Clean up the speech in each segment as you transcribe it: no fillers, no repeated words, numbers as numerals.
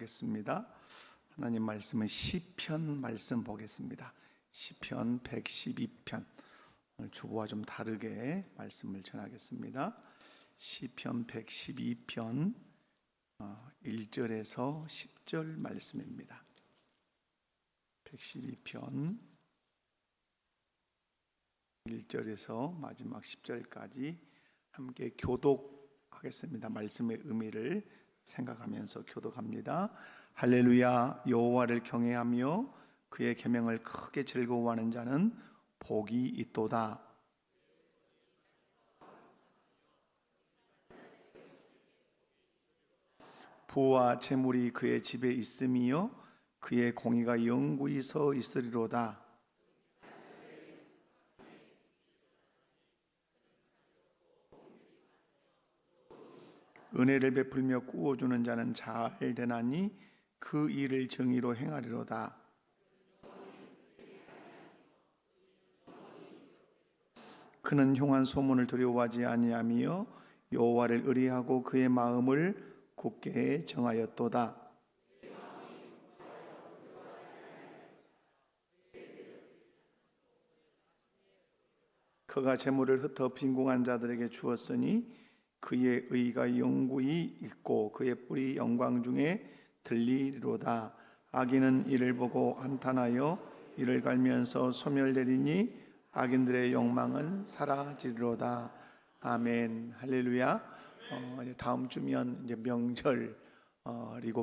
하겠습니다. 하나님 말씀은 시편 말씀 보겠습니다. 시편 112편. 오늘 주보와 좀 다르게 말씀을 전하겠습니다. 시편 112편 1절에서 10절 말씀입니다. 112편 1절에서 마지막 10절까지 함께 교독하겠습니다. 말씀의 의미를 생각하면서 교독합니다. 할렐루야. 여호와를 경외하며 그의 계명을 크게 즐거워하는 자는 복이 있도다. 부와 재물이 그의 집에 있으며 그의 공의가 영구히 서 있으리로다. 은혜를 베풀며 꾸어주는 자는 잘 되나니 그 일을 정의로 행하리로다. 그는 흉한 소문을 두려워하지 아니하며 여호와를 의뢰하고 그의 마음을 굳게 정하였도다. 그가 재물을 흩어 빈궁한 자들에게 주었으니 그의 의가 영구히 있고 그의 뿔이 영광 중에 들리리로다. 악인은 이를 보고 한탄하여 이를 갈면서 소멸되리니 악인들의 욕망은 사라지리로다. 아멘. 할렐루야. 다음 주면 이제 명절이고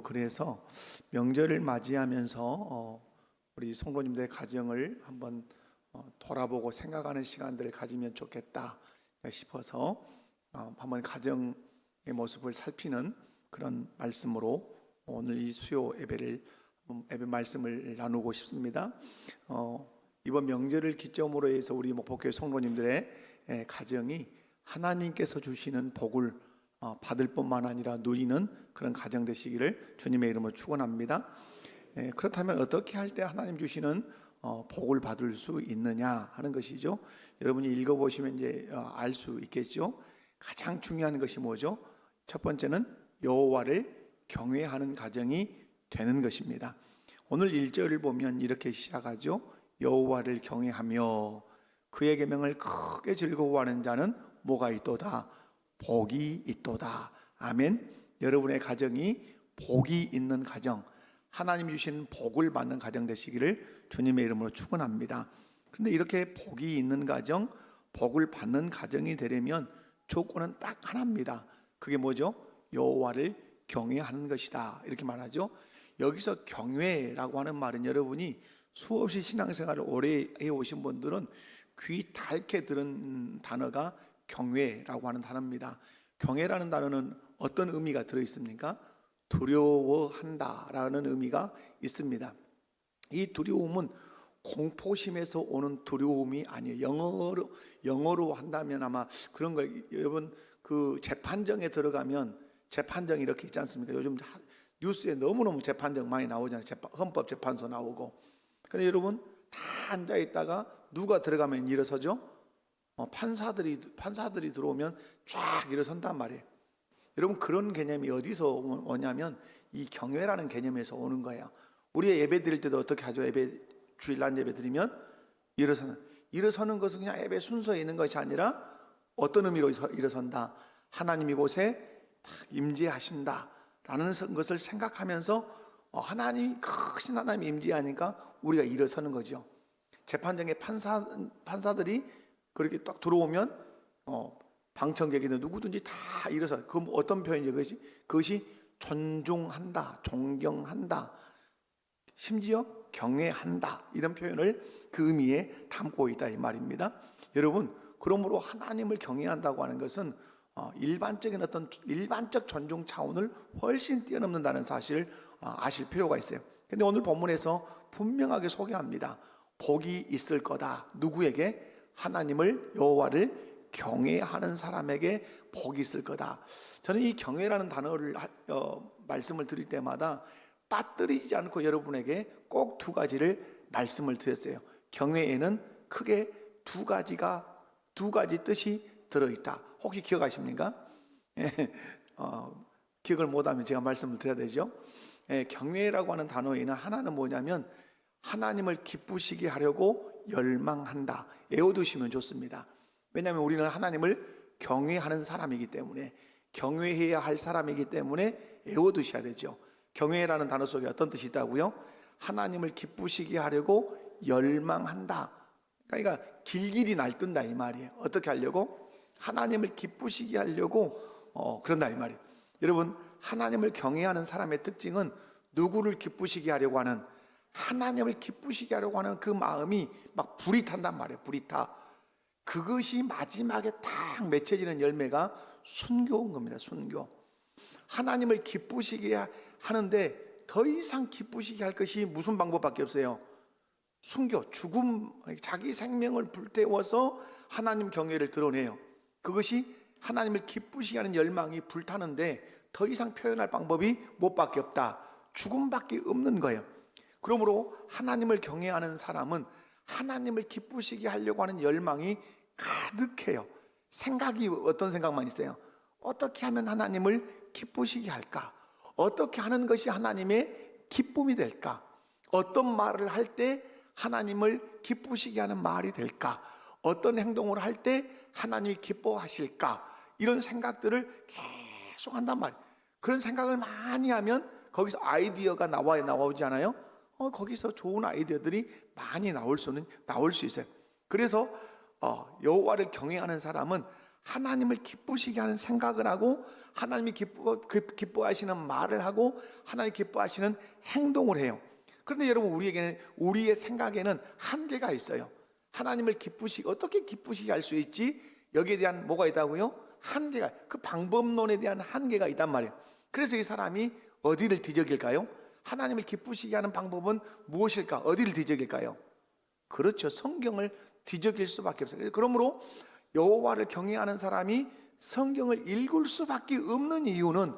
그래서 명절을 맞이하면서 우리 성도님들의 가정을 한번 돌아보고 생각하는 시간들을 가지면 좋겠다 싶어서 한번 가정의 모습을 살피는 그런 말씀으로 오늘 이 수요 예배 말씀을 나누고 싶습니다. 이번 명절을 기점으로 해서 우리 목포교회 성도님들의 가정이 하나님께서 주시는 복을 받을 뿐만 아니라 누리는 그런 가정 되시기를 주님의 이름으로 축원합니다. 그렇다면 어떻게 할 때 하나님 주시는 복을 받을 수 있느냐 하는 것이죠. 여러분이 읽어보시면 이제 알 수 있겠죠. 가장 중요한 것이 뭐죠? 첫 번째는 여호와를 경외하는 가정이 되는 것입니다. 오늘 1절을 보면 이렇게 시작하죠. 여호와를 경외하며 그의 계명을 크게 즐거워하는 자는 뭐가 있도다? 복이 있도다. 아멘. 여러분의 가정이 복이 있는 가정, 하나님 주신 복을 받는 가정 되시기를 주님의 이름으로 축원합니다. 그런데 이렇게 복이 있는 가정, 복을 받는 가정이 되려면 조건은 딱 하나입니다. 그게 뭐죠? 여호와를 경외하는 것이다. 이렇게 말하죠. 여기서 경외라고 하는 말은 여러분이 수없이 신앙생활을 오래 해오신 분들은 귀 닳게 들은 단어가 경외라고 하는 단어입니다. 경외라는 단어는 어떤 의미가 들어있습니까? 두려워한다라는 의미가 있습니다. 이 두려움은 공포심에서 오는 두려움이 아니에요. 영어로 한다면 아마 그런 걸, 여러분 그 재판정에 들어가면 재판정이 이렇게 있지 않습니까? 요즘 뉴스에 너무너무 재판정 많이 나오잖아요. 헌법재판소 나오고. 근데 여러분 다 앉아 있다가 누가 들어가면 일어서죠? 판사들이 들어오면 쫙 일어선단 말이에요. 여러분 그런 개념이 어디서 오냐면 이 경외라는 개념에서 오는 거예요. 우리가 예배 드릴 때도 어떻게 하죠? 주일날 예배 드리면 일어서는 것은 그냥 예배 순서에 있는 것이 아니라 어떤 의미로 일어선다? 하나님 이곳에 딱 임재하신다라는 것을 생각하면서 하나님이 크신 하나님이 임재하니까 우리가 일어서는 거죠. 재판정에 판사들이 그렇게 딱 들어오면 방청객이든 누구든지 다 일어서. 그럼 어떤 표현이죠? 그것이 존중한다, 존경한다, 심지어 경외한다, 이런 표현을 그 의미에 담고 있다 이 말입니다. 여러분, 그러므로 하나님을 경외한다고 하는 것은 일반적 존중 차원을 훨씬 뛰어넘는다는 사실을 아실 필요가 있어요. 근데 오늘 본문에서 분명하게 소개합니다. 복이 있을 거다. 누구에게? 하나님을, 여호와를 경외하는 사람에게 복이 있을 거다. 저는 이 경외라는 단어를 말씀을 드릴 때마다 빠뜨리지 않고 여러분에게 꼭 두 가지를 말씀을 드렸어요. 경외에는 크게 두 가지 뜻이 들어있다. 혹시 기억하십니까? 기억을 못하면 제가 말씀을 드려야 되죠. 경외라고 하는 단어에는 하나는 뭐냐면 하나님을 기쁘시게 하려고 열망한다. 외워두시면 좋습니다. 왜냐하면 우리는 하나님을 경외하는 사람이기 때문에, 경외해야 할 사람이기 때문에 외워두셔야 되죠. 경외라는 단어 속에 어떤 뜻이 있다고요? 하나님을 기쁘시게 하려고 열망한다. 그러니까 길길이 날뜬다 이 말이에요. 어떻게 하려고? 하나님을 기쁘시게 하려고 그런다 이 말이에요. 여러분, 하나님을 경외하는 사람의 특징은 누구를 기쁘시게 하려고 하는, 하나님을 기쁘시게 하려고 하는 그 마음이 막 불이 탄단 말이에요. 불이 타. 그것이 마지막에 딱 맺혀지는 열매가 순교인 겁니다. 순교. 하나님을 기쁘시게 하는데 더 이상 기쁘시게 할 것이 무슨 방법밖에 없어요? 순교, 죽음, 자기 생명을 불태워서 하나님 경외를 드러내요. 그것이 하나님을 기쁘시게 하는 열망이 불타는데 더 이상 표현할 방법이 뭐밖에 없다. 죽음밖에 없는 거예요. 그러므로 하나님을 경외하는 사람은 하나님을 기쁘시게 하려고 하는 열망이 가득해요. 생각이 어떤 생각만 있어요? 어떻게 하면 하나님을 기쁘시게 할까? 어떻게 하는 것이 하나님의 기쁨이 될까? 어떤 말을 할 때 하나님을 기쁘시게 하는 말이 될까? 어떤 행동을 할 때 하나님이 기뻐하실까? 이런 생각들을 계속 한단 말이에요. 그런 생각을 많이 하면 거기서 아이디어가 나오지 않아요? 거기서 좋은 아이디어들이 많이 나올 수 있어요. 그래서 여호와를 경외하는 사람은 하나님을 기쁘시게 하는 생각을 하고, 하나님이 기뻐하시는 말을 하고, 하나님 기뻐하시는 행동을 해요. 그런데 여러분, 우리의 생각에는 한계가 있어요. 하나님을 어떻게 기쁘시게 할 수 있지? 여기에 대한 뭐가 있다고요? 한계가, 그 방법론에 대한 한계가 있단 말이에요. 그래서 이 사람이 어디를 뒤적일까요? 하나님을 기쁘시게 하는 방법은 무엇일까? 어디를 뒤적일까요? 그렇죠. 성경을 뒤적일 수밖에 없어요. 그러므로 여호와를 경외하는 사람이 성경을 읽을 수밖에 없는 이유는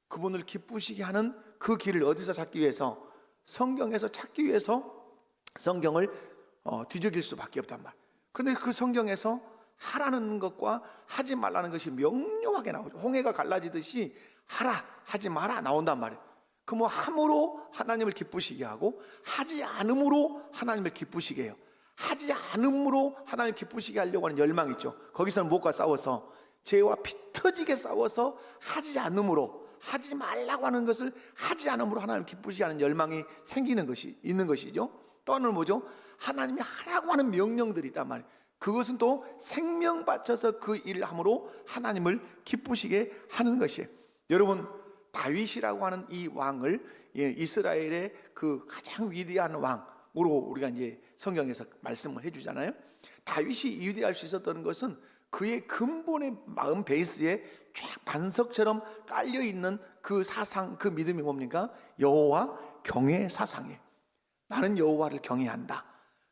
그분을 기쁘시게 하는 그 길을 어디서 찾기 위해서? 성경에서 찾기 위해서 성경을 뒤적일 수밖에 없단 말이에요. 그런데 그 성경에서 하라는 것과 하지 말라는 것이 명료하게 나오죠. 홍해가 갈라지듯이 하라, 하지 마라 나온단 말이에요. 그 뭐 함으로 하나님을 기쁘시게 하고, 하지 않음으로 하나님을 기쁘시게 해요. 하지 않음으로 하나님 기쁘시게 하려고 하는 열망이 있죠. 거기서는 무엇과 싸워서? 죄와 피 터지게 싸워서 하지 않음으로, 하지 말라고 하는 것을 하지 않음으로 하나님 기쁘시게 하는 열망이 생기는 것이 있는 것이죠. 또 하나는 뭐죠? 하나님이 하라고 하는 명령들이 있단 말이에요. 그것은 또 생명 바쳐서 그 일을 함으로 하나님을 기쁘시게 하는 것이에요. 여러분, 다윗이라고 하는 이 왕을 이스라엘의 그 가장 위대한 왕으로 우리가 이제 성경에서 말씀을 해주잖아요. 다윗이 위대할 수 있었던 것은 그의 근본의 마음 베이스에 쫙 반석처럼 깔려 있는 그 사상, 그 믿음이 뭡니까? 여호와 경외 사상이에요. 나는 여호와를 경외한다.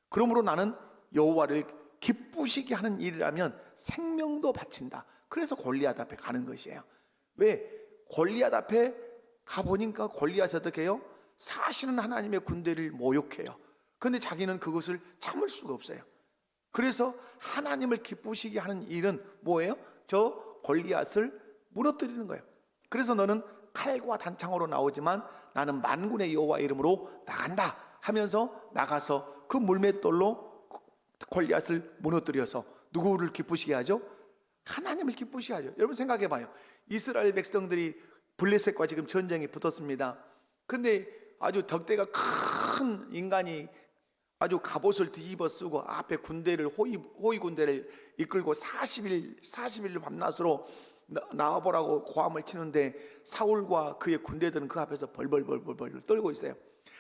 그러므로 나는 여호와를 기쁘시게 하는 일이라면 생명도 바친다. 그래서 골리앗 앞에 가는 것이에요. 왜? 골리앗 앞에 가보니까 골리앗이 어떻게 해요? 사실은 하나님의 군대를 모욕해요. 그런데 자기는 그것을 참을 수가 없어요. 그래서 하나님을 기쁘시게 하는 일은 뭐예요? 저 골리앗을 무너뜨리는 거예요. 그래서 너는 칼과 단창으로 나오지만 나는 만군의 여호와 이름으로 나간다 하면서 나가서 그 물맷돌로 골리앗을 무너뜨려서 누구를 기쁘시게 하죠? 하나님을 기쁘시게 하죠. 여러분 생각해 봐요. 이스라엘 백성들이 블레셋과 지금 전쟁이 붙었습니다. 그런데 아주 덕대가 큰 인간이 아주 갑옷을 뒤집어 쓰고 앞에 군대를 호위 군대를 이끌고 40일 밤낮으로 나와보라고 고함을 치는데 사울과 그의 군대들은 그 앞에서 벌벌 떨고 있어요.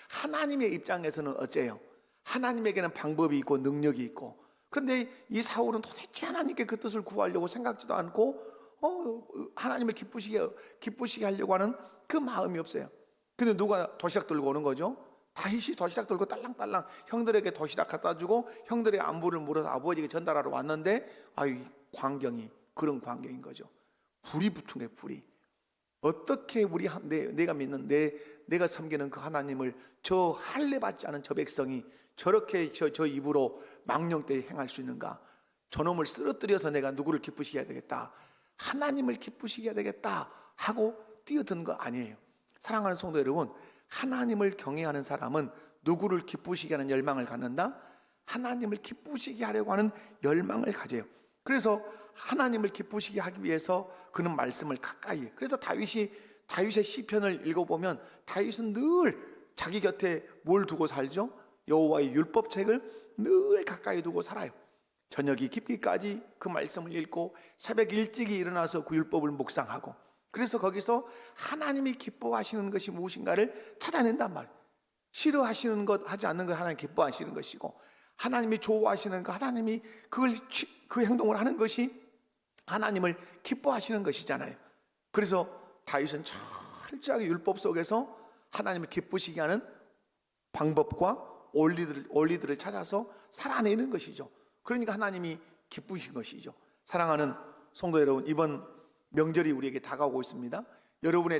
하나님의 입장에서는 어째요? 하나님에게는 방법이 있고 능력이 있고, 그런데 이 사울은 도대체 하나님께 그 뜻을 구하려고 생각지도 않고 하나님을 기쁘시게 하려고 하는 그 마음이 없어요. 근데 누가 도시락 들고 오는 거죠? 다윗이 도시락 들고 딸랑딸랑 형들에게 도시락 갖다 주고 형들의 안부를 물어서 아버지에게 전달하러 왔는데 광경이 그런 광경인 거죠. 불이 붙은 거예요. 불이. 어떻게 내가 믿는 내가 섬기는 그 하나님을 저 할례 받지 않은 저 백성이 저렇게 저 입으로 망령되이 행할 수 있는가? 저놈을 쓰러뜨려서 내가 누구를 기쁘시게 해야 되겠다, 하나님을 기쁘시게 해야 되겠다 하고 뛰어든 거 아니에요. 사랑하는 성도 여러분, 하나님을 경외하는 사람은 누구를 기쁘시게 하는 열망을 갖는다? 하나님을 기쁘시게 하려고 하는 열망을 가져요. 그래서 하나님을 기쁘시게 하기 위해서 그는 말씀을 가까이 해요. 그래서 다윗의 시편을 읽어보면 다윗은 늘 자기 곁에 뭘 두고 살죠? 여호와의 율법책을 늘 가까이 두고 살아요. 저녁이 깊기까지 그 말씀을 읽고 새벽 일찍이 일어나서 그 율법을 묵상하고, 그래서 거기서 하나님이 기뻐하시는 것이 무엇인가를 찾아낸단 말이에요. 싫어하시는 것, 하지 않는 것 하나님 기뻐하시는 것이고, 하나님이 좋아하시는 것, 하나님이 그 행동을 하는 것이 하나님을 기뻐하시는 것이잖아요. 그래서 다윗은 철저하게 율법 속에서 하나님을 기쁘시게 하는 방법과 원리들을 찾아서 살아내는 것이죠. 그러니까 하나님이 기쁘신 것이죠. 사랑하는 성도 여러분, 이번 명절이 우리에게 다가오고 있습니다. 여러분의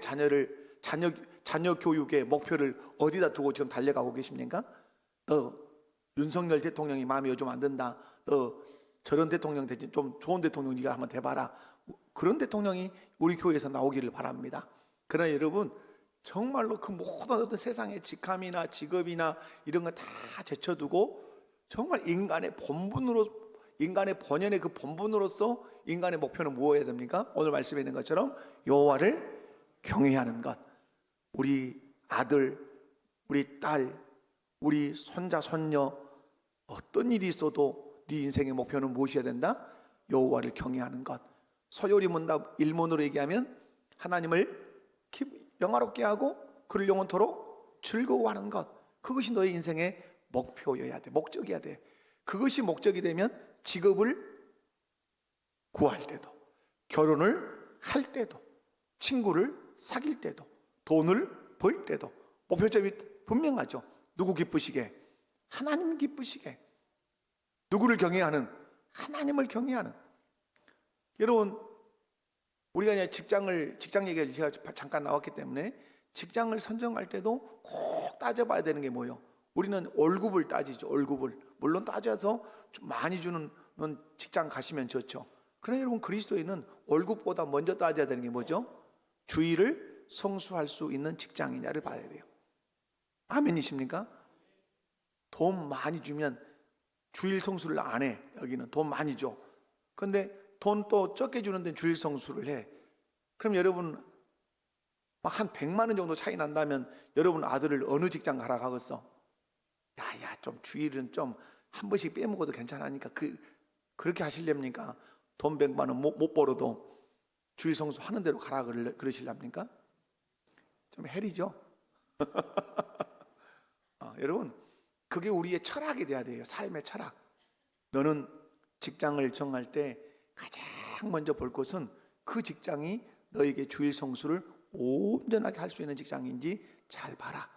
자녀 교육의 목표를 어디다 두고 지금 달려가고 계십니까? 윤석열 대통령이 마음에 요즘 안 든다. 저런 대통령 대신 좀 좋은 대통령 네가 한번 돼봐라. 그런 대통령이 우리 교회에서 나오기를 바랍니다. 그러나 여러분, 정말로 그 모든 어떤 세상의 직함이나 직업이나 이런 거 다 제쳐두고 정말 인간의 본연의 그 본분으로서 인간의 목표는 무엇이어야 됩니까? 오늘 말씀에 있는 것처럼 여호와를 경외하는 것. 우리 아들, 우리 딸, 우리 손자, 손녀, 어떤 일이 있어도 네 인생의 목표는 무엇이어야 된다? 여호와를 경외하는 것. 서요리 문답 일문으로 얘기하면 하나님을 영화롭게 하고 그를 영원토록 즐거워하는 것. 그것이 너의 인생의 목표여야 돼. 목적이어야 돼. 그것이 목적이 되면 직업을 구할 때도, 결혼을 할 때도, 친구를 사귈 때도, 돈을 벌 때도 목표점이 분명하죠. 누구 기쁘시게? 하나님 기쁘시게. 누구를 경외하는? 하나님을 경외하는. 여러분, 우리가 이제 직장 얘기를 제가 잠깐 나왔기 때문에 직장을 선정할 때도 꼭 따져봐야 되는 게 뭐예요? 우리는 월급을 따지죠. 월급을. 물론 따져서 좀 많이 주는 직장 가시면 좋죠. 그러나 여러분, 그리스도인은 월급보다 먼저 따져야 되는 게 뭐죠? 주의를 성수할 수 있는 직장이냐를 봐야 돼요. 아멘이십니까? 돈 많이 주면 주일 성수를 안 해. 여기는 돈 많이 줘. 그런데 돈 또 적게 주는 데는 주일 성수를 해. 그럼 여러분 막 한 100만 원 정도 차이 난다면 여러분 아들을 어느 직장 가라 하겠어? 야야, 좀 주일은 좀 한 번씩 빼먹어도 괜찮으니까 그렇게 하시렵니까? 돈 100만 원 못 벌어도 주일 성수 하는 대로 가라 그러시렵니까? 좀 헬이죠. 여러분, 그게 우리의 철학이 돼야 돼요. 삶의 철학. 너는 직장을 정할 때 가장 먼저 볼 것은 그 직장이 너에게 주일 성수를 온전하게 할 수 있는 직장인지 잘 봐라.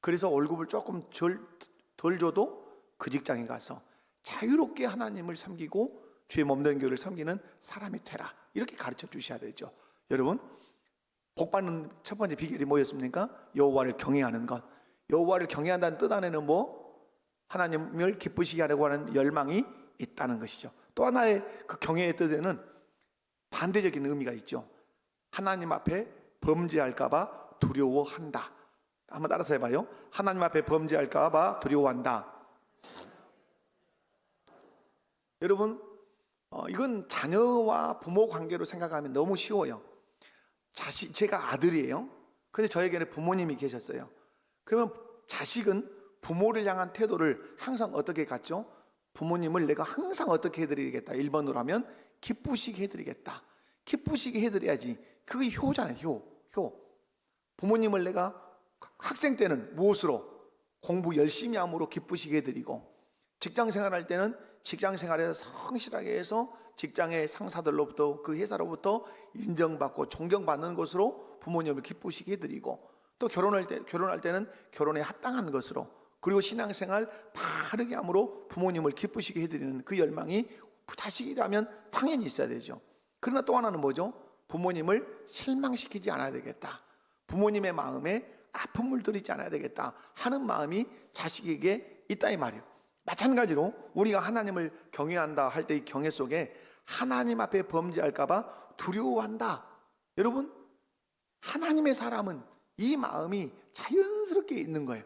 그래서 월급을 조금 덜 줘도 그 직장에 가서 자유롭게 하나님을 섬기고 주의 몸된 교회를 섬기는 사람이 되라. 이렇게 가르쳐 주셔야 되죠. 여러분, 복받는 첫 번째 비결이 뭐였습니까? 여호와를 경외하는 것. 여호와를 경외한다는 뜻 안에는 뭐? 하나님을 기쁘시게 하려고 하는 열망이 있다는 것이죠. 또 하나의 그 경외의 뜻에는 반대적인 의미가 있죠. 하나님 앞에 범죄할까 봐 두려워한다. 한번 따라서 해봐요. 하나님 앞에 범죄할까 봐 두려워한다. 여러분, 이건 자녀와 부모 관계로 생각하면 너무 쉬워요. 제가 아들이에요. 근데 저에게는 부모님이 계셨어요. 그러면 자식은 부모를 향한 태도를 항상 어떻게 갖죠? 부모님을 내가 항상 어떻게 해드리겠다. 1번으로 하면 기쁘시게 해드리겠다. 기쁘시게 해드려야지. 그게 효잖아요. 효. 부모님을 내가 학생 때는 무엇으로? 공부 열심히 함으로 기쁘시게 해드리고, 직장 생활할 때는 직장 생활에서 성실하게 해서 직장의 상사들로부터 그 회사로부터 인정받고 존경받는 것으로 부모님을 기쁘시게 해드리고, 또 결혼할 때는 결혼에 합당한 것으로, 그리고 신앙생활 바르게 함으로 부모님을 기쁘시게 해드리는 그 열망이 자식이라면 당연히 있어야 되죠. 그러나 또 하나는 뭐죠? 부모님을 실망시키지 않아야 되겠다. 부모님의 마음에 아픔을 드리지 않아야 되겠다 하는 마음이 자식에게 있다 이 말이에요. 마찬가지로 우리가 하나님을 경외한다 할 때 이 경외 속에 하나님 앞에 범죄할까 봐 두려워한다. 여러분, 하나님의 사람은 이 마음이 자연스럽게 있는 거예요.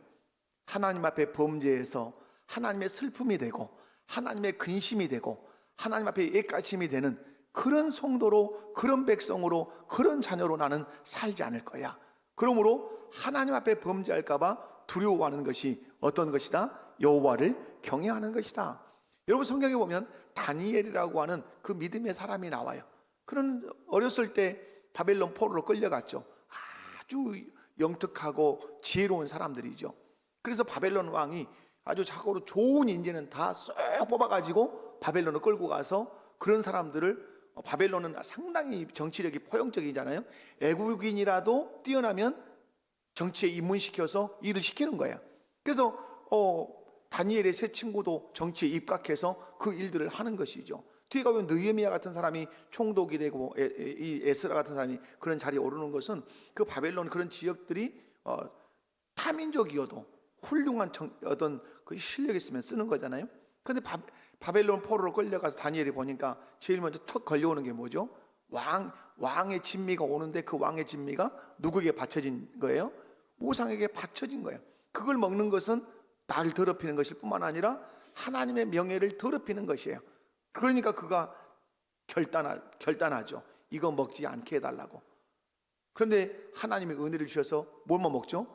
하나님 앞에 범죄해서 하나님의 슬픔이 되고 하나님의 근심이 되고 하나님 앞에 옛가침이 되는 그런 성도로, 그런 백성으로, 그런 자녀로 나는 살지 않을 거야. 그러므로 하나님 앞에 범죄할까 봐 두려워하는 것이 어떤 것이다? 여호와를 경외하는 것이다. 여러분, 성경에 보면 다니엘이라고 하는 그 믿음의 사람이 나와요. 그런 어렸을 때 바벨론 포로로 끌려갔죠. 아주 영특하고 지혜로운 사람들이죠. 그래서 바벨론 왕이 아주 자고로 좋은 인재는 다 쏙 뽑아가지고 바벨론을 끌고 가서 그런 사람들을, 바벨론은 상당히 정치력이 포용적이잖아요. 애국인이라도 뛰어나면 정치에 입문시켜서 일을 시키는 거야. 그래서 다니엘의 세 친구도 정치에 입각해서 그 일들을 하는 것이죠. 뒤에 가면 느헤미야 같은 사람이 총독이 되고 이 에스라 같은 사람이 그런 자리에 오르는 것은 그 바벨론 그런 지역들이 타민족이어도 훌륭한 어떤 그 실력이 있으면 쓰는 거잖아요. 그런데 바벨론 포로로 끌려가서 다니엘이 보니까 제일 먼저 턱 걸려오는 게 뭐죠? 왕의 진미가 오는데 그 왕의 진미가 누구에게 바쳐진 거예요? 우상에게 바쳐진 거예요. 그걸 먹는 것은 나를 더럽히는 것일 뿐만 아니라 하나님의 명예를 더럽히는 것이에요. 그러니까 그가 결단하죠. 이거 먹지 않게 해달라고. 그런데 하나님의 은혜를 주셔서 뭘만 먹죠?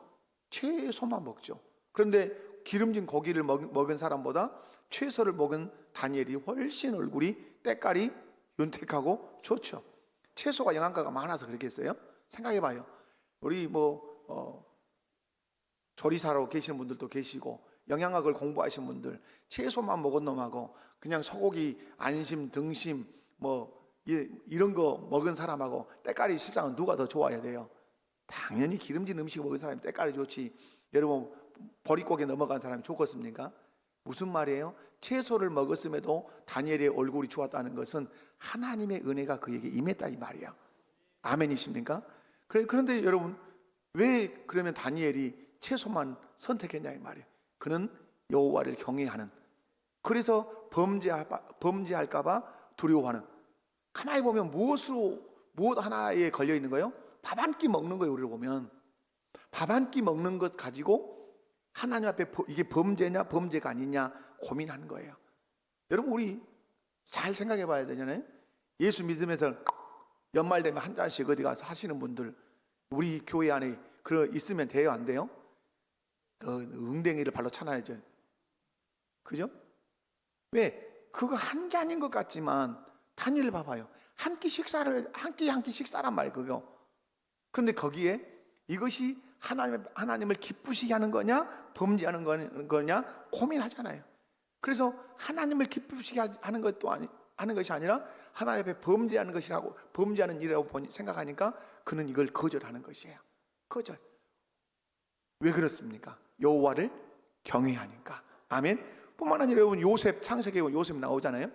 채소만 먹죠. 그런데 기름진 고기를 먹은 사람보다 채소를 먹은 다니엘이 훨씬 얼굴이 때깔이 윤택하고 좋죠. 채소가 영양가가 많아서 그렇겠어요? 생각해봐요. 우리 조리사로 계시는 분들도 계시고 영양학을 공부하신 분들, 채소만 먹은 놈하고 그냥 소고기, 안심, 등심 이런 거 먹은 사람하고 때깔이 실상은 누가 더 좋아야 돼요? 당연히 기름진 음식 먹은 사람이 때깔이 좋지. 여러분, 보릿고개 넘어간 사람이 좋겠습니까? 무슨 말이에요? 채소를 먹었음에도 다니엘의 얼굴이 좋았다는 것은 하나님의 은혜가 그에게 임했다 이 말이야. 아멘이십니까? 그런데 여러분, 왜 그러면 다니엘이 채소만 선택했냐 이 말이에요. 그는 여호와를 경외하는, 그래서 범죄할까 봐 두려워하는. 가만히 보면 무엇 하나에 걸려 있는 거예요? 밥 한 끼 먹는 거예요. 우리를 보면 밥 한 끼 먹는 것 가지고 하나님 앞에 이게 범죄냐 범죄가 아니냐 고민하는 거예요. 여러분, 우리 잘 생각해 봐야 되잖아요. 예수 믿으면서 연말 되면 한 잔씩 어디 가서 하시는 분들, 우리 교회 안에 있으면 돼요, 안 돼요? 응댕이를 발로 차놔야죠. 그죠? 왜? 그거 한 잔인 것 같지만 다니엘 봐봐요. 한 끼 식사란 말이에요, 그거. 그런데 거기에 이것이 하나님을 기쁘시게 하는 거냐 범죄하는 거냐 고민하잖아요. 그래서 하나님을 기쁘시게 하는 것이 아니라 하나님 앞에 범죄하는 일이라고 생각하니까 그는 이걸 거절하는 것이에요. 거절. 왜 그렇습니까? 여호와를 경외하니까. 아멘. 뿐만 아니라 여러분, 요셉, 창세기에 요셉 나오잖아요.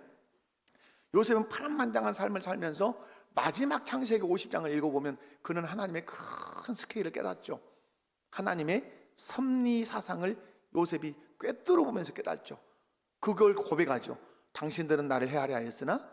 요셉은 파란만장한 삶을 살면서 마지막 창세기 50장을 읽어보면 그는 하나님의 큰 스케일을 깨닫죠. 하나님의 섭리 사상을 요셉이 꿰뚫어 보면서 깨닫죠. 그걸 고백하죠. 당신들은 나를 헤아려 하였으나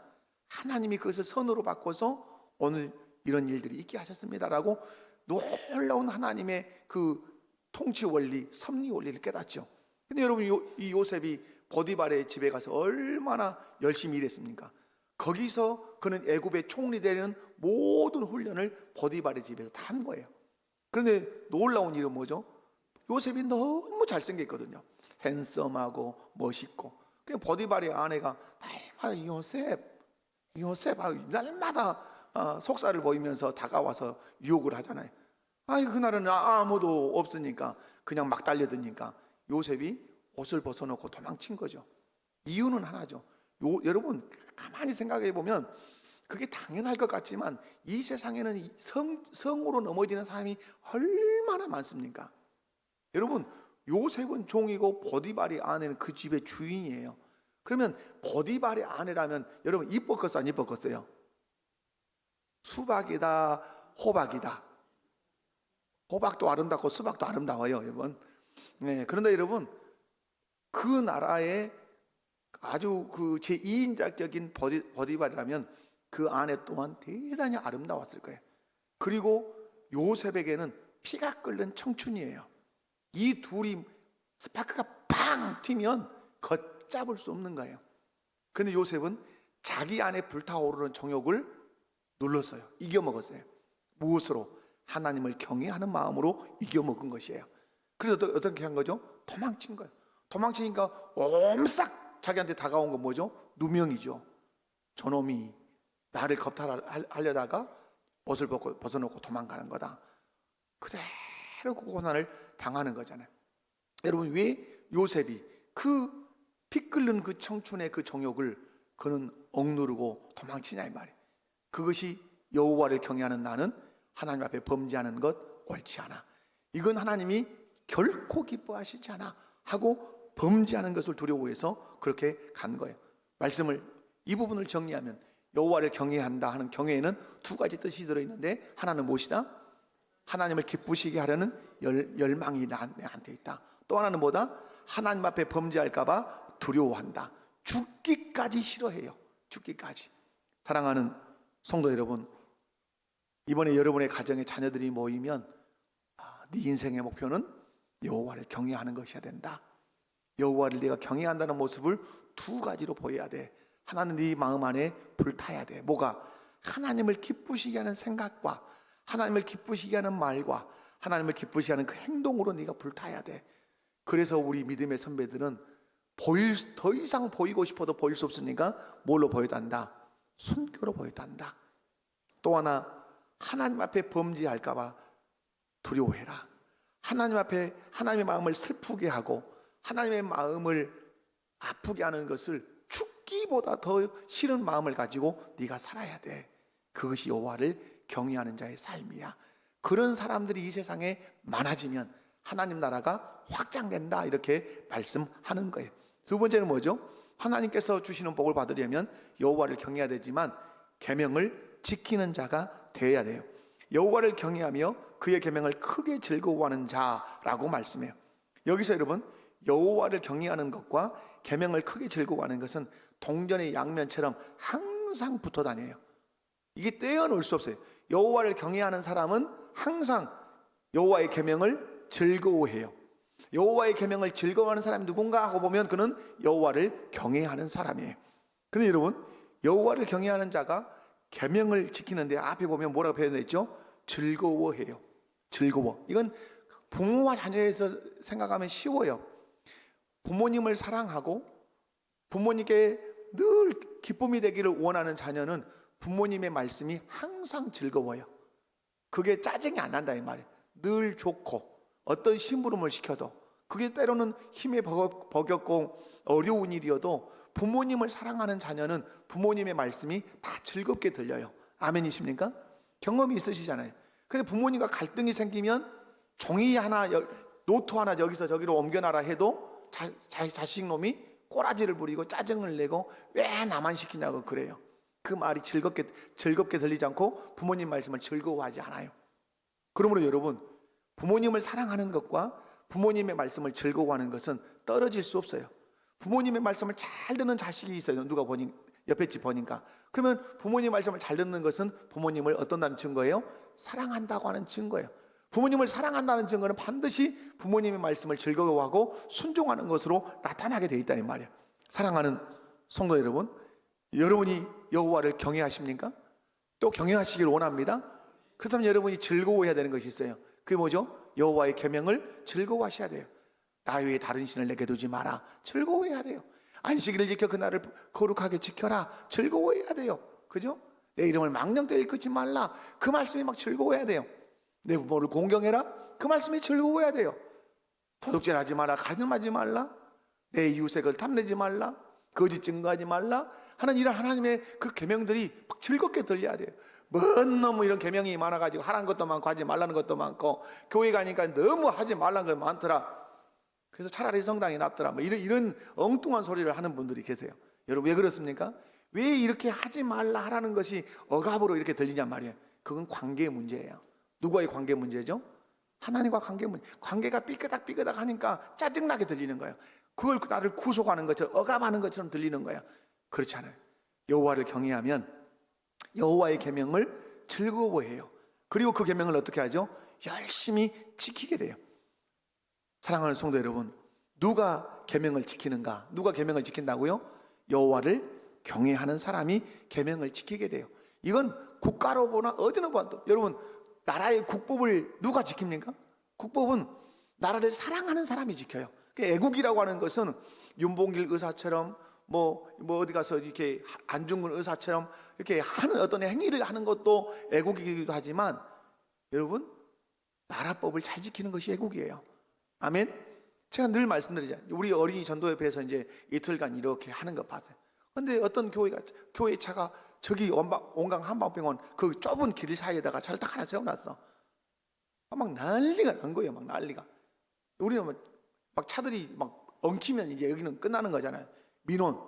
하나님이 그것을 선으로 바꿔서 오늘 이런 일들이 있게 하셨습니다라고 놀라운 하나님의 그 통치 원리, 섭리 원리를 깨닫죠. 근데 여러분, 이 요셉이 보디발의 집에 가서 얼마나 열심히 일했습니까? 거기서 그는 애굽의 총리 되는 모든 훈련을 보디발의 집에서 다 한 거예요. 그런데 놀라운 일은 뭐죠? 요셉이 너무 잘생겼거든요. 핸섬하고 멋있고. 그냥 보디발의 아내가 날마다 요셉 날마다 속살을 보이면서 다가와서 유혹을 하잖아요. 그날은 아무도 없으니까 그냥 막 달려드니까 요셉이 옷을 벗어놓고 도망친 거죠. 이유는 하나죠. 여러분, 가만히 생각해 보면 그게 당연할 것 같지만 이 세상에는 성으로 넘어지는 사람이 얼마나 많습니까? 여러분, 요셉은 종이고 보디발의 아내는 그 집의 주인이에요. 그러면 보디발의 아내라면 여러분, 이뻤겠어요, 안 이뻤겠어요? 수박이다, 호박이다. 호박도 아름답고 수박도 아름다워요, 여러분. 네, 그런데 여러분, 그 나라의 아주 그 제2인자격인 보디발이라면 그 아내 또한 대단히 아름다웠을 거예요. 그리고 요셉에게는 피가 끓는 청춘이에요. 이 둘이 스파크가 팡 튀면 걷잡을 수 없는 거예요. 그런데 요셉은 자기 안에 불타오르는 정욕을 눌렀어요. 이겨먹었어요. 무엇으로? 하나님을 경외하는 마음으로 이겨먹은 것이에요. 그래서 어떻게 한 거죠? 도망친 거예요. 도망치니까 옴싹 자기한테 다가온 건 뭐죠? 누명이죠. 저놈이 나를 겁탈하려다가 옷을 벗어놓고 도망가는 거다. 그대로 그 고난을 당하는 거잖아요. 여러분, 왜 요셉이 그 피 끓는 그 청춘의 그 정욕을 그는 억누르고 도망치냐 이 말이에요. 그것이 여호와를 경외하는 나는 하나님 앞에 범죄하는 것 옳지 않아. 이건 하나님이 결코 기뻐하시지 않아 하고 범죄하는 것을 두려워해서 그렇게 간 거예요. 말씀을 이 부분을 정리하면 여호와를 경외한다 하는 경외에는 두 가지 뜻이 들어있는데, 하나는 무엇이다? 하나님을 기쁘시게 하려는 열망이 내한테 있다. 또 하나는 뭐다? 하나님 앞에 범죄할까 봐 두려워한다. 죽기까지 싫어해요. 죽기까지. 사랑하는 성도 여러분, 이번에 여러분의 가정에 자녀들이 모이면 네 인생의 목표는 여호와를 경외하는 것이어야 된다. 여호와를 네가 경외한다는 모습을 두 가지로 보여야 돼. 하나는 네 마음 안에 불타야 돼. 뭐가? 하나님을 기쁘시게 하는 생각과 하나님을 기쁘시게 하는 말과 하나님을 기쁘시게 하는 그 행동으로 네가 불타야 돼. 그래서 우리 믿음의 선배들은 더 이상 보이고 싶어도 보일 수 없으니까 뭘로 보여단다? 순교로 보여단다. 또 하나, 하나님 앞에 범죄할까 봐 두려워해라. 하나님 앞에 하나님의 마음을 슬프게 하고 하나님의 마음을 아프게 하는 것을 죽기보다 더 싫은 마음을 가지고 네가 살아야 돼. 그것이 여호와를 경외하는 자의 삶이야. 그런 사람들이 이 세상에 많아지면 하나님 나라가 확장된다, 이렇게 말씀하는 거예요. 두 번째는 뭐죠? 하나님께서 주시는 복을 받으려면 여호와를 경외해야 되지만 계명을 지키는 자가 되어야 돼요. 여호와를 경외하며 그의 계명을 크게 즐거워하는 자라고 말씀해요. 여기서 여러분, 여호와를 경외하는 것과 계명을 크게 즐거워하는 것은 동전의 양면처럼 항상 붙어 다녀요. 이게 떼어놓을 수 없어요. 여호와를 경외하는 사람은 항상 여호와의 계명을 즐거워해요. 여호와의 계명을 즐거워하는 사람이 누군가 하고 보면 그는 여호와를 경외하는 사람이에요. 그런데 여러분, 여호와를 경외하는 자가 계명을 지키는데 앞에 보면 뭐라고 표현했죠? 즐거워해요. 즐거워. 이건 부모와 자녀에서 생각하면 쉬워요. 부모님을 사랑하고 부모님께 늘 기쁨이 되기를 원하는 자녀는 부모님의 말씀이 항상 즐거워요. 그게 짜증이 안 난다 이 말이에요. 늘 좋고 어떤 심부름을 시켜도, 그게 때로는 힘에 버겁고 어려운 일이어도 부모님을 사랑하는 자녀는 부모님의 말씀이 다 즐겁게 들려요. 아멘이십니까? 경험이 있으시잖아요. 근데 부모님과 갈등이 생기면 종이 하나, 노트 하나 여기서 저기로 옮겨놔라 해도 자식놈이 꼬라지를 부리고 짜증을 내고 왜 나만 시키냐고 그래요. 그 말이 즐겁게 들리지 않고 부모님 말씀을 즐거워하지 않아요. 그러므로 여러분, 부모님을 사랑하는 것과 부모님의 말씀을 즐거워하는 것은 떨어질 수 없어요. 부모님의 말씀을 잘 듣는 자식이 있어요. 누가 보니, 옆에 집 보니까. 그러면 부모님 말씀을 잘 듣는 것은 부모님을 어떤다는 증거예요? 사랑한다고 하는 증거예요. 부모님을 사랑한다는 증거는 반드시 부모님의 말씀을 즐거워하고 순종하는 것으로 나타나게 돼 있다 이 말이에요. 사랑하는 성도 여러분, 여러분이 여호와를 경외하십니까? 또 경외하시길 원합니다. 그렇다면 여러분이 즐거워해야 되는 것이 있어요. 그게 뭐죠? 여호와의 계명을 즐거워하셔야 돼요. 나 외에 다른 신을 내게 두지 마라. 즐거워해야 돼요. 안식일을 지켜 그날을 거룩하게 지켜라. 즐거워해야 돼요. 그죠? 내 이름을 망령되이 일컫지 말라. 그 말씀이 막 즐거워해야 돼요. 내 부모를 공경해라. 그 말씀이 즐거워해야 돼요. 도둑질하지 마라. 가늠하지 말라. 내 이웃의 걸 탐내지 말라. 거짓 증거하지 말라 하는 이런 하나님의 그 계명들이 막 즐겁게 들려야 돼요. 뭔 너무 이런 계명이 많아가지고 하라는 것도 많고 하지 말라는 것도 많고, 교회 가니까 너무 하지 말라는 게 많더라. 그래서 차라리 성당이 낫더라. 뭐 이런 엉뚱한 소리를 하는 분들이 계세요. 여러분, 왜 그렇습니까? 왜 이렇게 하지 말라 하라는 것이 억압으로 이렇게 들리냔 말이에요. 그건 관계의 문제예요. 누구와의 관계 문제죠? 하나님과 관계 문제. 관계가 삐끄덕 하니까 짜증나게 들리는 거예요. 그걸 나를 구속하는 것처럼, 억압하는 것처럼 들리는 거예요. 그렇지 않아요. 여호와를 경외하면 여호와의 계명을 즐거워해요. 그리고 그 계명을 어떻게 하죠? 열심히 지키게 돼요. 사랑하는 성도 여러분, 누가 계명을 지키는가? 누가 계명을 지킨다고요? 여호와를 경외하는 사람이 계명을 지키게 돼요. 이건 국가로 보나 어디나 봐도, 여러분, 나라의 국법을 누가 지킵니까? 국법은 나라를 사랑하는 사람이 지켜요. 애국이라고 하는 것은 윤봉길 의사처럼 뭐 어디 가서 이렇게 안중근 의사처럼 이렇게 하는 어떤 행위를 하는 것도 애국이기도 하지만, 여러분, 나라법을 잘 지키는 것이 애국이에요. 아멘. 제가 늘 말씀드리잖아요. 우리 어린이 전도협회에서 이제 이틀간 이렇게 하는 거 봤어요. 근데 어떤 교회 차가 저기 온강 한방병원 그 좁은 길 사이에다가 차를 딱 하나 세워놨어. 막 난리가 난 거예요. 막 난리가. 우리는 막 차들이 막 엉키면 이제 여기는 끝나는 거잖아요. 민원.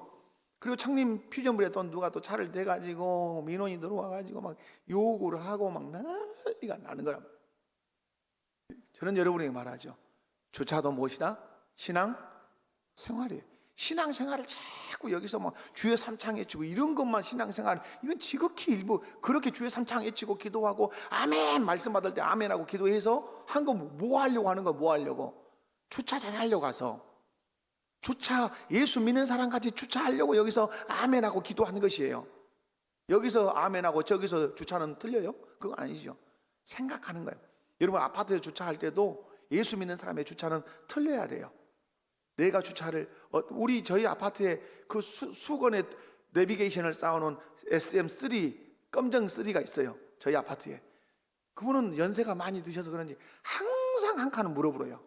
그리고 청림 퓨전블에 또 누가 또 차를 대가지고 민원이 들어와가지고 막 요구를 하고 막 난리가 나는 거라. 저는 여러분에게 말하죠. 주차도 무엇이다? 신앙 생활이에요. 신앙 생활을 자꾸 여기서 막 주여 삼창 외치고 이런 것만 신앙 생활, 이건 지극히 일부. 그렇게 주여 삼창 외치고 기도하고 아멘 말씀 받을 때 아멘하고 기도해서 한 거 뭐 하려고 하는 거, 뭐 하려고? 주차 잘하려고 가서 주차, 예수 믿는 사람같이 주차하려고 여기서 아멘하고 기도하는 것이에요. 여기서 아멘하고 저기서 주차는 틀려요? 그거 아니죠. 생각하는 거예요. 여러분, 아파트에 주차할 때도 예수 믿는 사람의 주차는 틀려야 돼요. 내가 주차를, 저희 아파트에 그 수건에 내비게이션을 쌓아놓은 SM3 검정 3가 있어요. 저희 아파트에. 그분은 연세가 많이 드셔서 그런지 항상 한 칸은 물어보래요.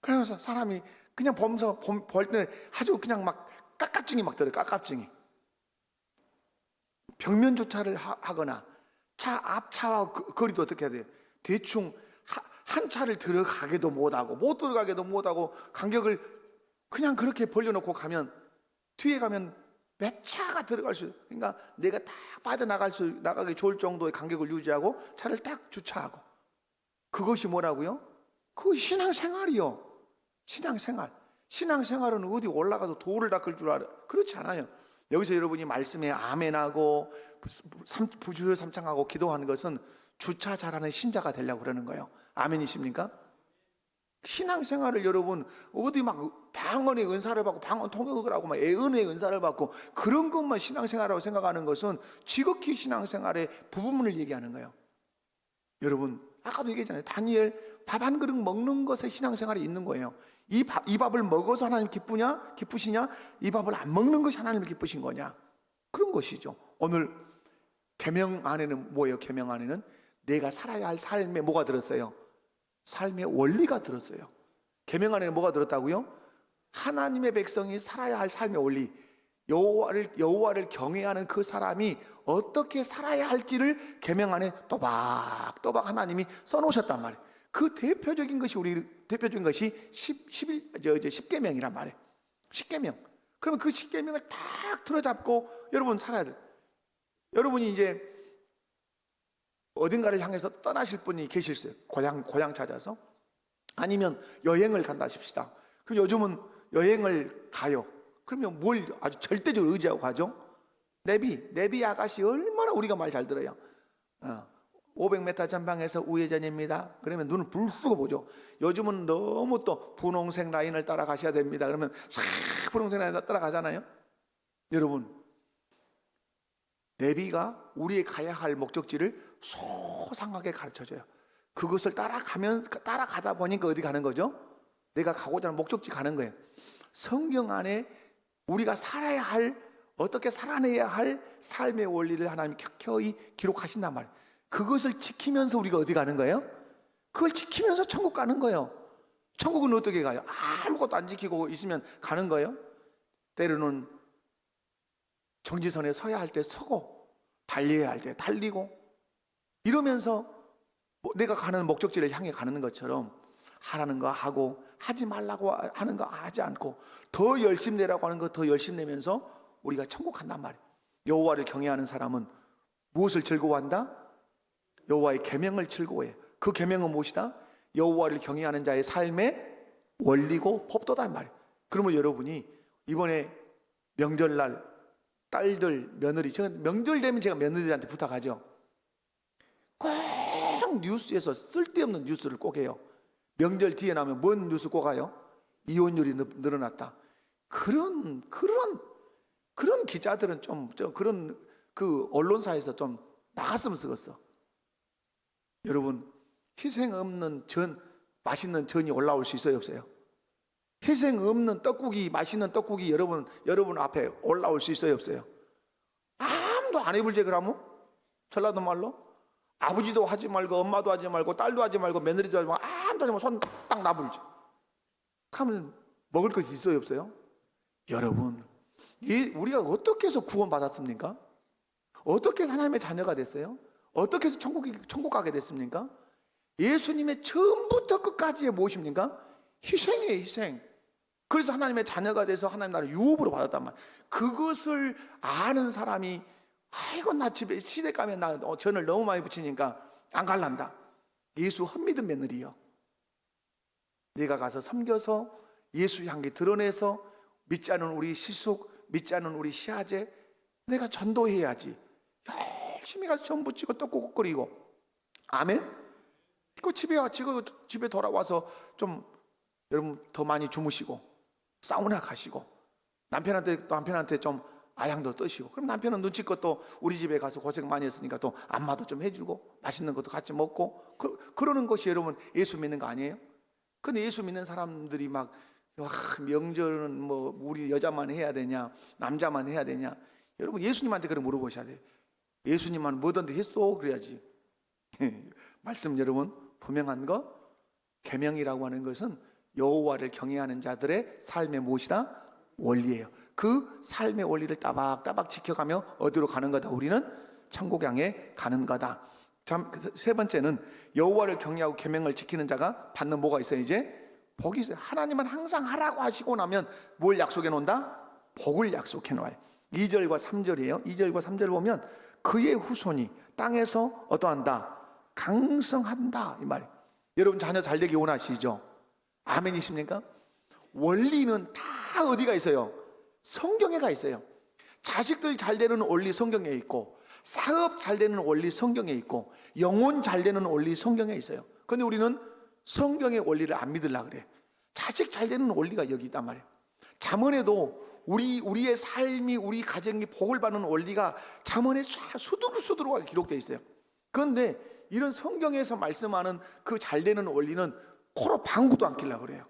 그러면서 사람이 그냥 보면서 볼 때 아주 그냥 막 깝깝증이 막 들어요. 깝깝증이. 벽면 주차를 하거나 차 앞차와 거리도 어떻게 해야 돼요? 대충 한 차를 들어가게도 못하고 못 들어가게도 못하고 간격을 그냥 그렇게 벌려놓고 가면 뒤에 가면 몇 차가 들어갈 수, 그러니까 내가 딱 나가기 좋을 정도의 간격을 유지하고 차를 딱 주차하고. 그것이 뭐라고요? 그것이 신앙생활이요. 신앙생활. 신앙생활은 어디 올라가도 돌을 닦을 줄 알아? 그렇지 않아요. 여기서 여러분이 말씀에 아멘하고 부주여 삼창하고 기도하는 것은 주차 잘하는 신자가 되려고 그러는 거예요. 아멘이십니까? 신앙생활을 여러분 어디 막 방언의 은사를 받고 방언 통역을 하고 막 애은의 은사를 받고 그런 것만 신앙생활이라고 생각하는 것은 지극히 신앙생활의 부분을 얘기하는 거예요. 여러분, 아까도 얘기했잖아요. 다니엘 밥 한 그릇 먹는 것에 신앙생활이 있는 거예요. 이 밥을 먹어서 하나님 기쁘시냐? 이 밥을 안 먹는 것이 하나님 기쁘신 거냐? 그런 것이죠. 오늘 계명 안에는 뭐예요? 계명 안에는 내가 살아야 할 삶에 뭐가 들었어요? 삶의 원리가 들었어요. 계명 안에는 뭐가 들었다고요? 하나님의 백성이 살아야 할 삶의 원리, 여호와를 경외하는 그 사람이 어떻게 살아야 할지를 계명 안에 또박또박 하나님이 써놓으셨단 말이에요. 그 대표적인 것이 대표적인 것이 10계명이란 말이에요. 10계명. 그러면 그 10계명을 딱 틀어잡고 여러분 살아야 돼요. 여러분이 이제 어딘가를 향해서 떠나실 분이 계실어요. 고향 찾아서. 아니면 여행을 간다 하십시다. 그럼 요즘은 여행을 가요. 그러면 뭘 아주 절대적으로 의지하고 가죠? 내비 아가씨 얼마나 우리가 말 잘 들어요. 500m 전방에서 우회전입니다. 그러면 눈을 불쓰고 보죠. 요즘은 너무 또 분홍색 라인을 따라가셔야 됩니다. 그러면 싹 분홍색 라인을 따라가잖아요. 여러분, 내비가 우리의 가야 할 목적지를 소상하게 가르쳐줘요. 그것을 따라가다 보니까 어디 가는 거죠? 내가 가고자 하는 목적지 가는 거예요. 성경 안에 우리가 살아야 할, 어떻게 살아내야 할 삶의 원리를 하나님이 켜켜이 기록하신단 말이에요. 그것을 지키면서 우리가 어디 가는 거예요? 그걸 지키면서 천국 가는 거예요. 천국은 어떻게 가요? 아무것도 안 지키고 있으면 가는 거예요? 때로는 정지선에 서야 할 때 서고 달려야 할 때 달리고 이러면서 내가 가는 목적지를 향해 가는 것처럼 하라는 거 하고 하지 말라고 하는 거 하지 않고 더 열심히 내라고 하는 거 더 열심히 내면서 우리가 천국 간단 말이에요. 여호와를 경외하는 사람은 무엇을 즐거워한다? 여호와의 계명을 즐거워해요. 그 계명은 무엇이다? 여호와를 경외하는 자의 삶의 원리고 법도단 말이에요. 그러면 여러분이 이번에 명절날 딸들, 며느리, 제가 명절 되면 제가 며느리한테 부탁하죠. 꼭 항상 뉴스에서 쓸데없는 뉴스를 꼭 해요. 명절 뒤에 나면 뭔 뉴스 꼭 와요? 이혼율이 늘어났다. 그런 기자들은 좀 그런 그 언론사에서 좀 나갔으면 쓰겠어. 여러분, 희생 없는 맛있는 전이 올라올 수 있어요, 없어요? 희생 없는 맛있는 떡국이 여러분 앞에 올라올 수 있어요, 없어요? 아무도 안 해볼지 그러면? 전라도 말로? 아버지도 하지 말고 엄마도 하지 말고 딸도 하지 말고 며느리도 하지 말고 아무도 하지 말고 손 딱 나불지. 그러면 먹을 것이 있어요, 없어요? 여러분, 우리가 어떻게 해서 구원받았습니까? 어떻게 해서 하나님의 자녀가 됐어요? 어떻게 해서 천국 가게 됐습니까? 예수님의 처음부터 끝까지의 무엇입니까? 희생이에요, 희생. 그래서 하나님의 자녀가 돼서 하나님 나라를 유업으로 받았단 말이에요. 그것을 아는 사람이 아이고 나 집에 시댁 가면 나 전을 너무 많이 붙이니까 안 갈란다. 예수 헛믿은 며느리요. 네가 가서 섬겨서 예수 향기 드러내서 믿지 않은 우리 시숙, 믿지 않은 우리 시아제 내가 전도해야지. 열심히 가서 전 붙이고 떡국 끓이고 아멘? 그 집에 돌아와서 좀 여러분 더 많이 주무시고 사우나 가시고 남편한테 좀 아양도 뜨시고 그럼 남편은 눈치껏 또 우리 집에 가서 고생 많이 했으니까 또 안마도 좀 해주고 맛있는 것도 같이 먹고 그러는 것이 여러분 예수 믿는 거 아니에요? 근데 예수 믿는 사람들이 막 명절은 뭐 우리 여자만 해야 되냐 남자만 해야 되냐 여러분 예수님한테 그래 물어보셔야 돼요. 예수님만 뭐든지 했어 그래야지. 말씀 여러분 분명한 거 계명이라고 하는 것은 여호와를 경외하는 자들의 삶의 무엇이다? 원리예요. 그 삶의 원리를 따박따박 지켜가며 어디로 가는 거다? 우리는 천국 향해 가는 거다. 세 번째는 여호와를 경외하고 계명을 지키는 자가 받는 뭐가 있어요? 이제 복이 있어요. 하나님은 항상 하라고 하시고 나면 뭘 약속해 놓는다? 복을 약속해 놓아요. 2절과 3절이에요. 2절과 3절 보면 그의 후손이 땅에서 어떠한다? 강성한다 이 말이에요. 여러분 자녀 잘 되기 원하시죠? 아멘이십니까? 원리는 다 어디가 있어요? 성경에가 있어요. 자식들 잘 되는 원리 성경에 있고 사업 잘 되는 원리 성경에 있고 영혼 잘 되는 원리 성경에 있어요. 그런데 우리는 성경의 원리를 안 믿으려고 그래. 자식 잘 되는 원리가 여기 있단 말이에요. 잠언에도 우리의 삶이 우리 가정이 복을 받는 원리가 잠언에 수두룩수두룩하게 기록되어 있어요. 그런데 이런 성경에서 말씀하는 그 잘 되는 원리는 코로 방구도 안 끼려고 그래요.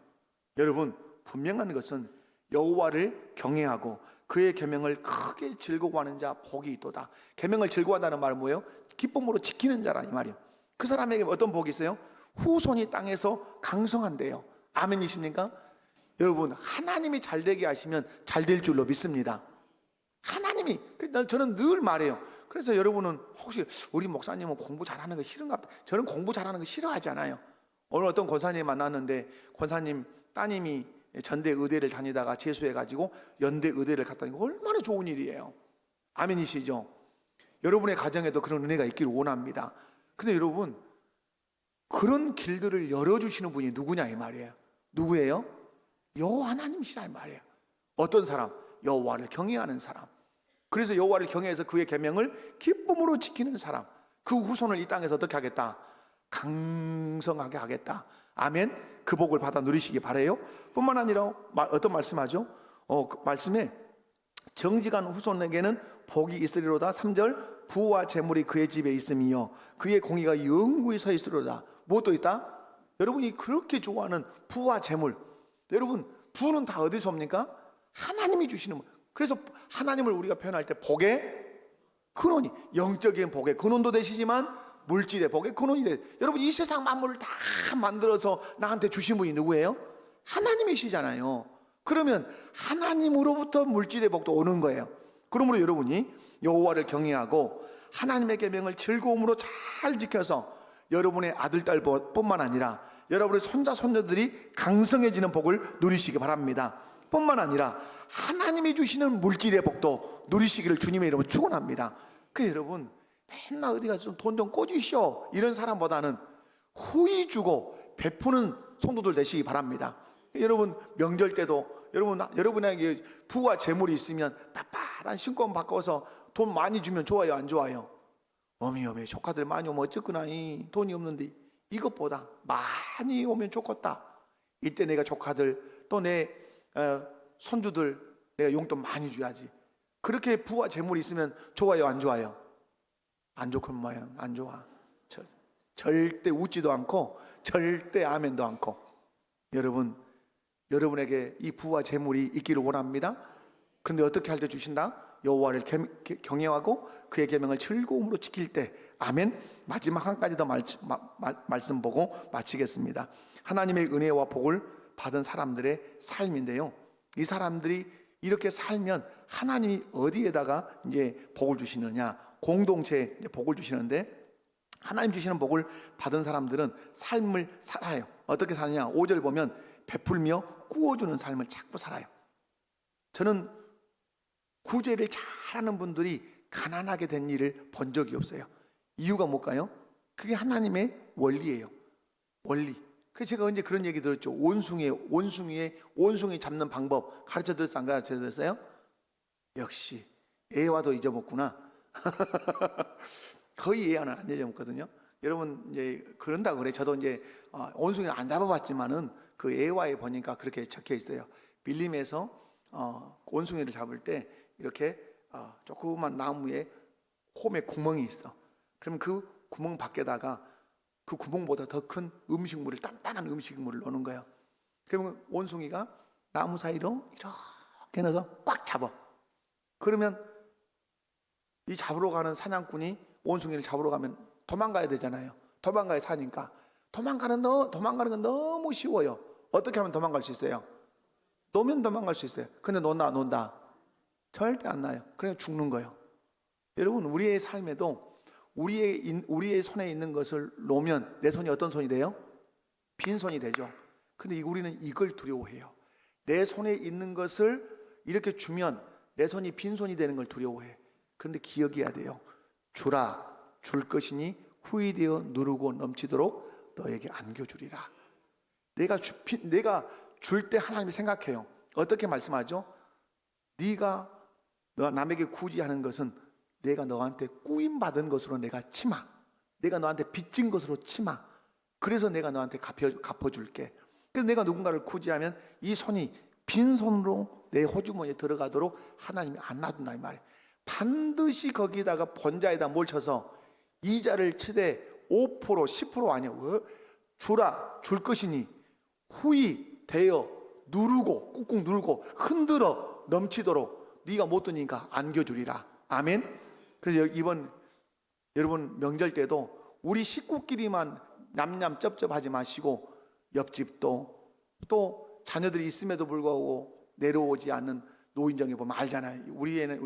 여러분 분명한 것은 여호와를 경외하고 그의 계명을 크게 즐거워하는 자 복이 있도다. 계명을 즐거워한다는 말은 뭐예요? 기쁨으로 지키는 자라 이 말이에요. 그 사람에게 어떤 복이 있어요? 후손이 땅에서 강성한대요. 아멘이십니까? 여러분 하나님이 잘 되게 하시면 잘 될 줄로 믿습니다. 하나님이 저는 늘 말해요. 그래서 여러분은 혹시 우리 목사님은 공부 잘하는 거 싫은가 보다. 저는 공부 잘하는 거 싫어하잖아요. 오늘 어떤 권사님 만났는데 권사님 따님이 전대 의대를 다니다가 재수해가지고 연대 의대를 갔다니까 얼마나 좋은 일이에요. 아멘이시죠? 여러분의 가정에도 그런 은혜가 있기를 원합니다. 근데 여러분 그런 길들을 열어주시는 분이 누구냐 이 말이에요. 누구예요? 여호와 하나님이시라 이 말이에요. 어떤 사람? 여호와를 경외하는 사람. 그래서 여호와를 경외해서 그의 계명을 기쁨으로 지키는 사람. 그 후손을 이 땅에서 어떻게 하겠다? 강성하게 하겠다. 아멘. 그 복을 받아 누리시기 바라요. 뿐만 아니라 어떤 말씀하죠? 그 말씀에 정직한 후손에게는 복이 있으리로다. 3절 부와 재물이 그의 집에 있음이요 그의 공의가 영구히 서 있으리로다. 무엇도 있다? 여러분이 그렇게 좋아하는 부와 재물. 여러분 부는 다 어디서 옵니까? 하나님이 주시는. 그래서 하나님을 우리가 표현할 때 복의 근원이 영적인 복의 근원도 되시지만 물질의 복의 근원이 돼. 여러분 이 세상 만물을 다 만들어서 나한테 주신 분이 누구예요? 하나님이시잖아요. 그러면 하나님으로부터 물질의 복도 오는 거예요. 그러므로 여러분이 여호와를 경외하고 하나님의 계명을 즐거움으로 잘 지켜서 여러분의 아들 딸뿐만 아니라 여러분의 손자 손녀들이 강성해지는 복을 누리시기 바랍니다. 뿐만 아니라 하나님이 주시는 물질의 복도 누리시기를 주님의 이름으로 축원합니다. 그래서 여러분 맨날 어디 가서 돈 좀 꿔주시오 이런 사람보다는 후히 주고 베푸는 성도들 되시기 바랍니다. 여러분 명절 때도 여러분에게 부와 재물이 있으면 빳빳한 신권 바꿔서 돈 많이 주면 좋아요 안 좋아요? 어미 조카들 많이 오면 어쨌거나 이 돈이 없는데 이것보다 많이 오면 좋겠다. 이때 내가 조카들 또 내 손주들 내가 용돈 많이 줘야지. 그렇게 부와 재물이 있으면 좋아요, 안 좋아요? 안 좋구만, 안 좋아. 절대 웃지도 않고 절대 아멘도 않고. 여러분에게 이 부와 재물이 있기를 원합니다. 그런데 어떻게 할 때 주신다? 여호와를 경외하고 그의 계명을 즐거움으로 지킬 때. 아멘. 마지막 한 가지 더 말씀 보고 마치겠습니다. 하나님의 은혜와 복을 받은 사람들의 삶인데요, 이 사람들이 이렇게 살면 하나님이 어디에다가 이제 복을 주시느냐? 공동체에 복을 주시는데, 하나님 주시는 복을 받은 사람들은 삶을 살아요. 어떻게 사느냐? 5절 보면 베풀며 꾸어주는 삶을 자꾸 살아요. 저는 구제를 잘하는 분들이 가난하게 된 일을 본 적이 없어요. 이유가 뭘까요? 그게 하나님의 원리예요. 원리. 그래서 제가 언제 그런 얘기 들었죠. 원숭이 잡는 방법 가르쳐 드렸어요? 안 가르쳐 드렸어요? 역시 애와도 잊어먹구나. 거의 애와는 안 잊어먹거든요. 여러분 이제 그런다고 그래. 저도 이제 원숭이를 안 잡아봤지만은 그 애와에 보니까 그렇게 적혀 있어요. 빌림에서 원숭이를 잡을 때 이렇게 조그만 나무에 홈에 구멍이 있어. 그러면 그 구멍 밖에다가 그 구멍보다 더 큰 음식물을, 단단한 음식물을 넣는 거예요. 그러면 원숭이가 나무 사이로 이렇게 넣어서 꽉 잡아. 그러면 이 잡으러 가는 사냥꾼이 원숭이를 잡으러 가면 도망가야 되잖아요. 도망가야 사니까. 도망가는 건 너무 쉬워요. 어떻게 하면 도망갈 수 있어요? 놓으면 도망갈 수 있어요. 근데 논다? 절대 안 나요. 그냥 죽는 거예요. 여러분, 우리의 삶에도 우리의 손에 있는 것을 놓으면 내 손이 어떤 손이 돼요? 빈손이 되죠. 근데 우리는 이걸 두려워해요. 내 손에 있는 것을 이렇게 주면 내 손이 빈손이 되는 걸 두려워해. 그런데 기억해야 돼요. 주라, 줄 것이니 후히 되어 누르고 넘치도록 너에게 안겨주리라. 내가 줄 때 하나님이 생각해요. 어떻게 말씀하죠? 네가 남에게 굳이 하는 것은 내가 너한테 꾸임받은 것으로 내가 치마, 내가 너한테 빚진 것으로 치마. 그래서 내가 너한테 갚아줄게. 그래서 내가 누군가를 구제하면 이 손이 빈손으로 내 호주머니에 들어가도록 하나님이 안 놔둔다 이 말이에요. 반드시 거기다가 번자에다 뭘 쳐서 이자를 치되 5% 10% 아니야. 주라, 줄 것이니 후히 대어 누르고 꾹꾹 누르고 흔들어 넘치도록 네가 못 드니까 안겨주리라. 아멘. 그래서 여러분 명절 때도 우리 식구끼리만 냠냠 쩝쩝하지 마시고 옆집도 또 자녀들이 있음에도 불구하고 내려오지 않는 노인정에 보면 알잖아요.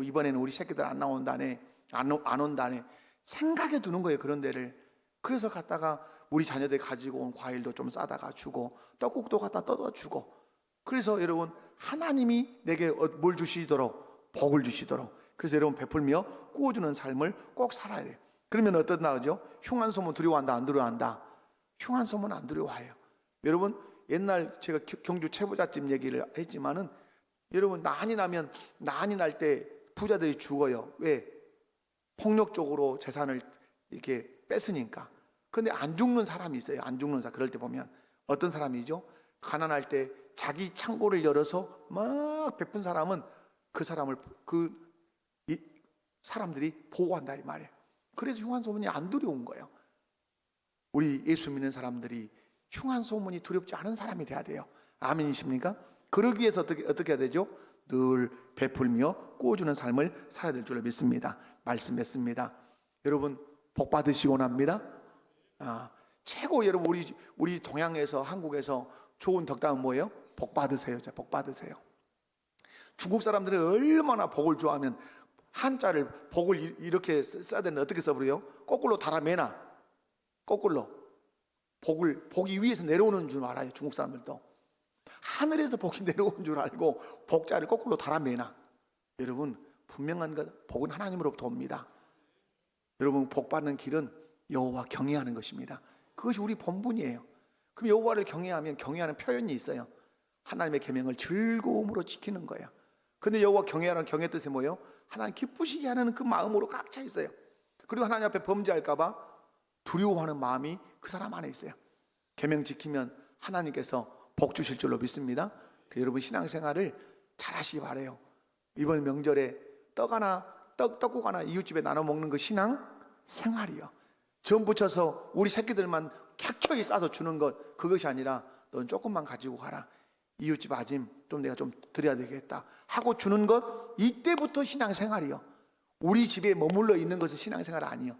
이번에는 우리 새끼들 안 나온다네, 안 온다네. 생각해 두는 거예요, 그런 데를. 그래서 갔다가 우리 자녀들 가지고 온 과일도 좀 싸다가 주고 떡국도 갖다 떠다 주고. 그래서 여러분, 하나님이 내게 뭘 주시도록? 복을 주시도록. 그래서 여러분, 베풀며 꾸어주는 삶을 꼭 살아야 돼요. 그러면 어떤 나오죠? 흉한 소문 두려워한다, 안 두려워한다? 흉한 소문 안 두려워해요. 여러분, 옛날 제가 경주 최부잣집 얘기를 했지만은, 여러분, 난이 날 때 부자들이 죽어요. 왜? 폭력적으로 재산을 이렇게 뺏으니까. 근데 안 죽는 사람이 있어요. 안 죽는 사람. 그럴 때 보면 어떤 사람이죠? 가난할 때 자기 창고를 열어서 막 베푼 사람은 그 사람들이 보호한다 이 말이에요. 그래서 흉한 소문이 안 두려운 거예요. 우리 예수 믿는 사람들이 흉한 소문이 두렵지 않은 사람이 돼야 돼요. 아멘이십니까? 그러기 위해서 어떻게 해야 되죠? 늘 베풀며 꾸어주는 삶을 살아야 될 줄 믿습니다. 말씀했습니다. 여러분, 복 받으시고 납니다. 최고 여러분, 우리 동양에서, 한국에서 좋은 덕담은 뭐예요? 복 받으세요. 복 받으세요. 중국 사람들은 얼마나 복을 좋아하면 한자를 복을 이렇게 써야 되는데 어떻게 써버려요? 거꾸로 달아매나. 거꾸로 복이 위에서 내려오는 줄 알아요. 중국 사람들도 하늘에서 복이 내려오는 줄 알고 복자를 거꾸로 달아매나. 여러분, 분명한 것, 복은 하나님으로부터 옵니다. 여러분, 복 받는 길은 여호와 경외하는 것입니다. 그것이 우리 본분이에요. 그럼 여호와를 경외하면 경외하는 표현이 있어요. 하나님의 계명을 즐거움으로 지키는 거예요. 근데 여호와 경외하는 경외 뜻이 뭐예요? 하나님 기쁘시게 하는 그 마음으로 꽉 차 있어요. 그리고 하나님 앞에 범죄할까 봐 두려워하는 마음이 그 사람 안에 있어요. 계명 지키면 하나님께서 복 주실 줄로 믿습니다. 여러분 신앙생활을 잘 하시기 바라요. 이번 명절에 떡국 하나 이웃집에 나눠 먹는 그 신앙 생활이요. 전 부쳐서 우리 새끼들만 켜켜이 싸서 주는 것, 그것이 아니라 넌 조금만 가지고 가라. 이웃집 아짐 좀 내가 좀 드려야 되겠다 하고 주는 것, 이때부터 신앙생활이요. 우리 집에 머물러 있는 것은 신앙생활 아니요.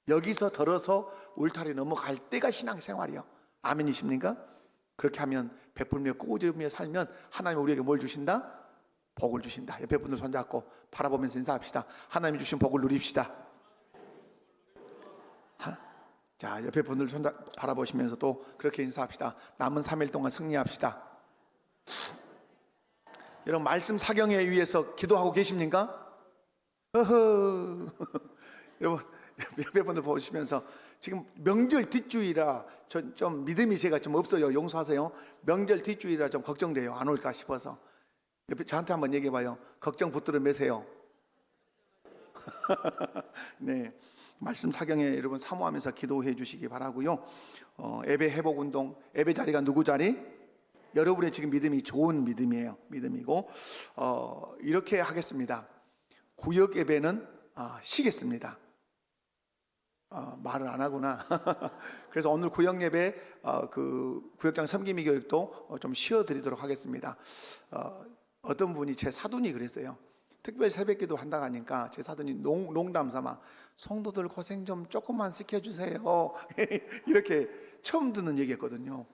여기서 덜어서 울타리 넘어갈 때가 신앙생활이요. 아멘이십니까? 그렇게 하면 베풀며 꾸짖으며 살면 하나님 우리에게 뭘 주신다? 복을 주신다. 옆에 분들 손잡고 바라보면서 인사합시다. 하나님이 주신 복을 누립시다. 자, 옆에 분들 바라보시면서 또 그렇게 인사합시다. 남은 3일 동안 승리합시다. 여러분 말씀 사경에 의해서 기도하고 계십니까? 여러분 옆에 분들 보시면서 지금 명절 뒷주의라 좀 믿음이 제가 좀 없어요. 용서하세요. 명절 뒷주의라 좀 걱정돼요. 안 올까 싶어서. 옆에 저한테 한번 얘기해 봐요. 걱정 붙들어 매세요. 네, 말씀 사경에 여러분 사모하면서 기도해 주시기 바라고요. 예배 회복 운동, 예배 자리가 누구 자리? 여러분의 지금 믿음이 좋은 믿음이에요. 믿음이고 이렇게 하겠습니다. 구역 예배는 쉬겠습니다. 말을 안 하구나. 그래서 오늘 구역 예배 그 구역장 섬김이 교육도 좀 쉬어드리도록 하겠습니다. 어떤 분이 제 사돈이 그랬어요. 특별 새벽기도 한다고 하니까 제 사돈이 농담 삼아 성도들 고생 좀 조금만 시켜주세요. 이렇게 처음 듣는 얘기였거든요.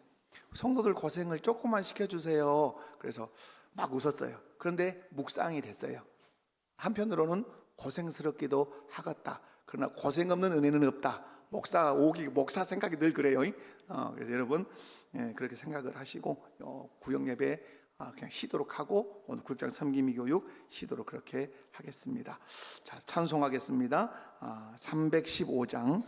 성도들 고생을 조금만 시켜주세요. 그래서 막 웃었어요. 그런데 묵상이 됐어요. 한편으로는 고생스럽기도 하겠다. 그러나 고생 없는 은혜는 없다. 목사 생각이 늘 그래요. 그래서 여러분 그렇게 생각을 하시고 구역 예배 그냥 쉬도록 하고 오늘 구역장 섬김이 교육 쉬도록 그렇게 하겠습니다. 자, 찬송하겠습니다. 315장